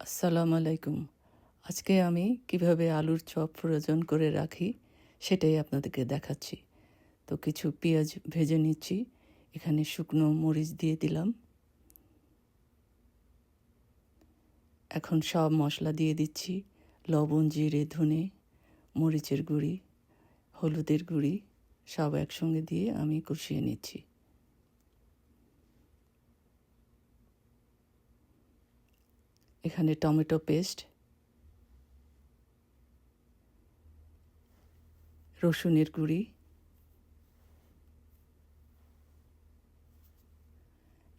আসসালামু আলাইকুম। আজকে আমি কিভাবে আলুর চপ ফ্রোজেন করে রাখি সেটাই আপনাদেরকে দেখাচ্ছি। তো কিছু পেঁয়াজ ভেজে নিচ্ছি, এখানে শুকনো মরিচ দিয়ে দিলাম। এখন সব মশলা দিয়ে দিচ্ছি, লবণ, জিরে, ধনে, মরিচের গুঁড়ি, হলুদের গুঁড়ি সব একসঙ্গে দিয়ে আমি কষিয়ে নিচ্ছি। এখানে টমেটো পেস্ট, রসুনের গুঁড়ি,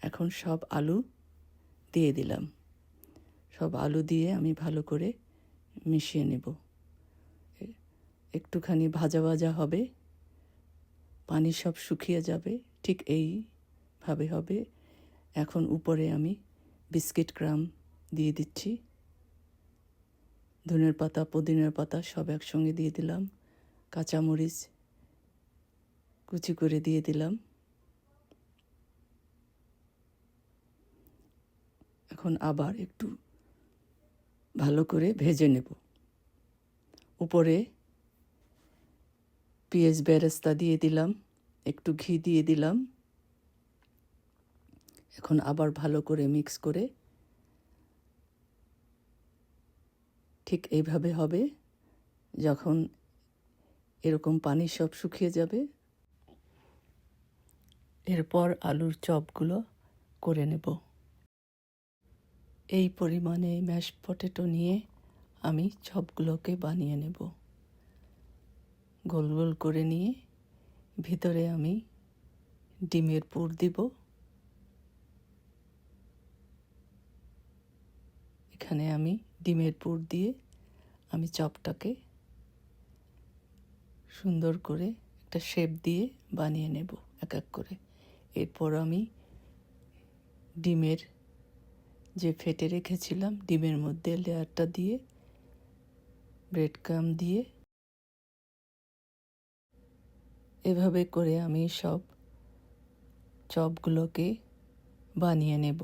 এখন সব আলু দিয়ে দিলাম। সব আলু দিয়ে আমি ভালো করে মিশিয়ে নেব। একটুখানি ভাজা ভাজা হবে, পানি সব শুকিয়ে যাবে, ঠিক এইভাবে হবে। এখন উপরে আমি বিস্কিট ক্রাম্ব দিয়ে দিচ্ছি, ধনের পাতা, পুদিনার পাতা সব একসঙ্গে দিয়ে দিলাম, কাঁচামরিচ কুচি করে দিয়ে দিলাম। এখন আবার একটু ভালো করে ভেজে নেব। উপরে পেঁয়াজ বেরেস্তা দিয়ে দিলাম, একটু ঘি দিয়ে দিলাম। এখন আবার ভালো করে মিক্স করে ঠিক এইভাবে হবে। যখন এরকম পানি সব শুকিয়ে যাবে, এরপর আলুর চপগুলো করে নেব। এই পরিমাণে ম্যাশ পটেটো নিয়ে আমি চপগুলোকে বানিয়ে নেব। গোল গোল করে নিয়ে ভিতরে আমি ডিমের পুর দিব। এখানে আমি ডিমের পুর দিয়ে আমি চপটাকে সুন্দর করে একটা শেপ দিয়ে বানিয়ে নেব এক এক করে। এরপর আমি ডিমের যে ফেটে রেখেছিলাম, ডিমের মধ্যে লেয়ারটা দিয়ে ব্রেড ক্রাম্ব দিয়ে এভাবে করে আমি সব চপগুলোকে বানিয়ে নেব।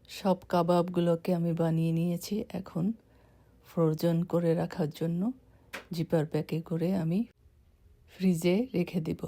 সব কাবাবগুলোকে আমি বানিয়ে নিয়েছি। এখন ফ্রোজেন করে রাখার জন্য জিপার প্যাকে করে আমি ফ্রিজে রেখে দেব।